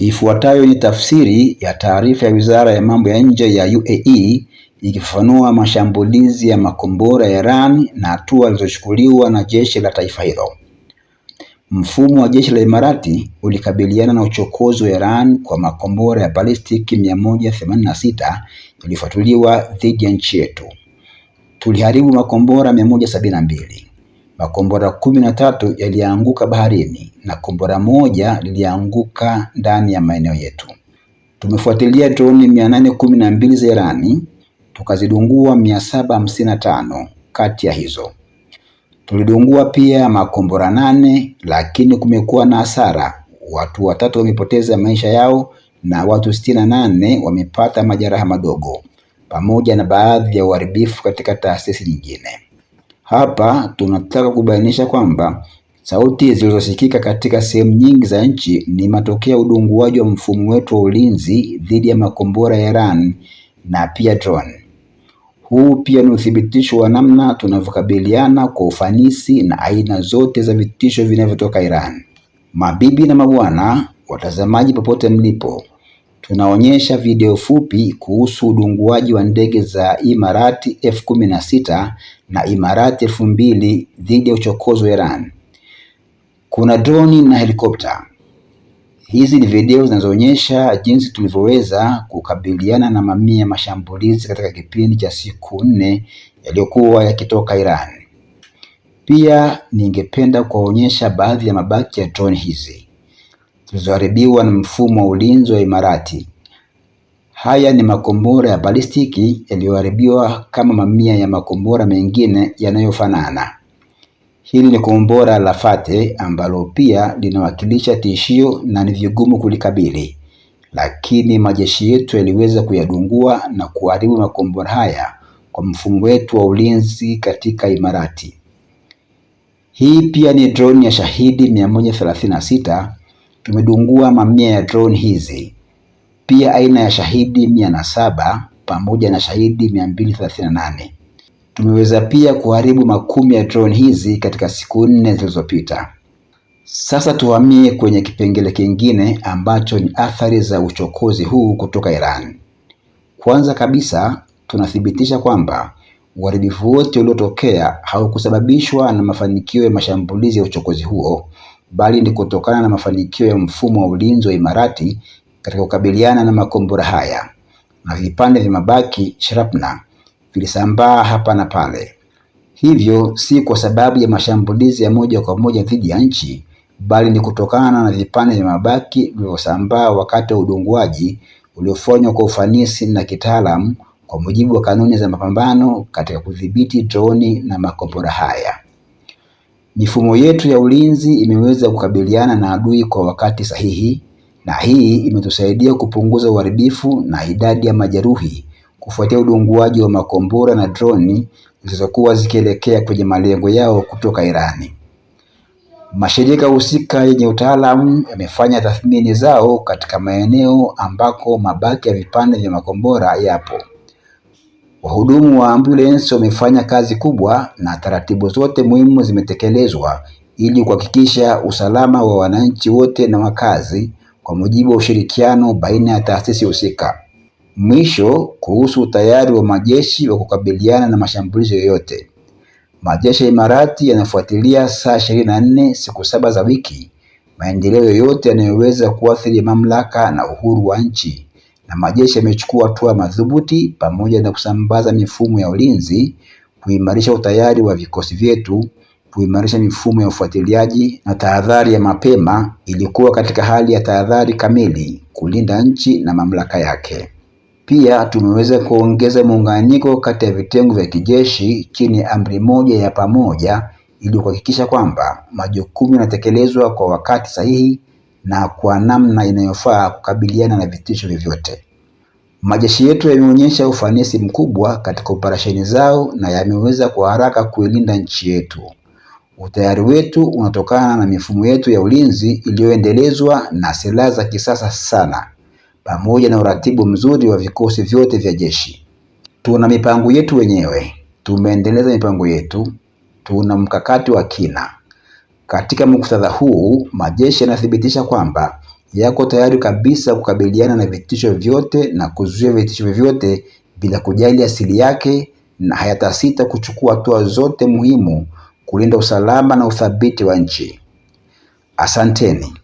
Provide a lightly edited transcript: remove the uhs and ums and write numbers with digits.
Ifuatayo ni tafsiri ya taarifa ya Wizara ya Mambo ya Nje ya UAE ikifafanua mashambulizi ya makombora ya Iran na hatua zilizochukuliwa na jeshi la taifa hilo. Mfumo wa jeshi la Imarati ulikabiliana na uchokozi wa Iran kwa makombora ya balistiki 186 yaliyofuatiliwa dhidi ya nchi yetu. Tuliharibu makombora 172. Makombora 13 yalianguka baharini na kombora moja lilianguka ndani ya maeneo yetu. Tumefuatilia droni 812 za Irani, tukazidungua 755 kati ya hizo. Tulidungua pia makombora 8, lakini kumekuwa na hasara. Watu 3 wamepoteza maisha yao na watu 68 wamepata majeraha madogo, pamoja na baadhi ya uharibifu katika taasisi nyingine. Hapa tunataka kubainisha kwamba sauti zilizosikika katika sehemu nyingi za nchi ni matokeo ya udunguaji wa mfumo wetu wa ulinzi dhidi ya makombora ya Iran na pia drone. Huu pia ni uthibitisho wa namna tunavyokabiliana kwa ufanisi na aina zote za vitisho vinavyotoka Iran. Mabibi na mabwana, watazamaji popote mlipo, tunaonyesha video fupi kuhusu udunguaji wa ndege za Imarati F-16 na Imarati 2000 dhidi ya uchokozi wa Iran. Kuna droni na helikopta. Hizi ni video zinazoonyesha jinsi tulivyoweza kukabiliana na mamia ya mashambulizi katika kipindi cha siku 4 yaliyokuwa yakitoka Iran. Pia ningependa kuwaonyesha baadhi ya mabaki ya droni hizi zilizoharibiwa na mfumo wa ulinzi wa Imarati. Haya ni makombora ya balistiki yaliyoharibiwa kama mamia ya makombora mengine yanayofanana. Hili ni kombora la Fateh ambalo pia linawakilisha tishio na ni vigumu kulikabili, lakini majeshi yetu yaliweza kuyadungua na kuharibu makombora haya kwa mfumo wetu wa ulinzi katika Imarati. Hii pia ni drone ya Shahidi 136. Tumedungua mamia ya drone hizi, pia aina ya Shahidi 107 pamoja na Shahidi 238. Tumeweza pia kuharibu makumi ya drone hizi katika siku 4 zilizopita. Sasa tuhamie kwenye kipengele kingine ambacho ni athari za uchokozi huu kutoka Iran. Kwanza kabisa, tunathibitisha kwamba uharibifu wote uliotokea haukusababishwa na mafanikio ya mashambulizi ya uchokozi huo, bali ni kutokana na mafanikio ya mfumo wa ulinzi wa Imarati katika kukabiliana na makombora haya, na vipande vya mabaki shrapnel vilisambaa hapa na pale. Hivyo si kwa sababu ya mashambulizi ya moja kwa moja dhidi ya nchi, bali ni kutokana na vipande vya mabaki vilivyosambaa wakati wa udunguaji uliofanywa kwa ufanisi na kitaalamu kwa mujibu wa kanuni za mapambano katika kudhibiti droni na makombora haya. Mifumo yetu ya ulinzi imeweza kukabiliana na adui kwa wakati sahihi, na hii imetusaidia kupunguza uharibifu na idadi ya majeruhi kufuatia udunguaji wa makombora na droni zilizokuwa zikielekea kwenye malengo yao kutoka Irani. Mashirika husika yenye utaalamu yamefanya tathmini zao katika maeneo ambako mabaki ya vipande vya makombora yapo. Wahudumu wa ambulance wamefanya kazi kubwa na taratibu zote muhimu zimetekelezwa ili kuhakikisha usalama wa wananchi wote na wakazi kwa mujibu wa ushirikiano baina ya taasisi husika. Mwisho, kuhusu utayari wa majeshi wa kukabiliana na mashambulizi yoyote. Majeshi ya Imarati yanafuatilia saa 24 siku 7 za wiki maendeleo yoyote yanayoweza kuathiri mamlaka na uhuru wa nchi, na majeshi yamechukua hatua madhubuti pamoja na kusambaza mifumo ya ulinzi, kuimarisha utayari wa vikosi vyetu, kuimarisha mifumo ya ufuatiliaji na tahadhari ya mapema ili kuwa katika hali ya tahadhari kamili kulinda nchi na mamlaka yake. Pia tumeweza kuongeza muunganiko kati ya vitengo vya kijeshi chini ya amri moja ya pamoja ili kuhakikisha kwamba majukumu yanatekelezwa kwa wakati sahihi na kwa namna inayofaa kukabiliana na vitisho vyovyote. Majeshi yetu yameonyesha ufanisi mkubwa katika operesheni zao na yameweza kwa haraka kuilinda nchi yetu. Utayari wetu unatokana na mifumo yetu ya ulinzi iliyoendelezwa na silaha za kisasa sana, pamoja na uratibu mzuri wa vikosi vyote vya jeshi. Tuna mipango yetu wenyewe, tumeendeleza mipango yetu, tuna mkakati wa kina. Katika muktadha huu, majeshi yanathibitisha kwamba yako tayari kabisa kukabiliana na vitisho vyote na kuzuia vitisho vyovyote bila kujali asili yake, na hayatasita kuchukua hatua zote muhimu kulinda usalama na uthabiti wa nchi. Asanteni.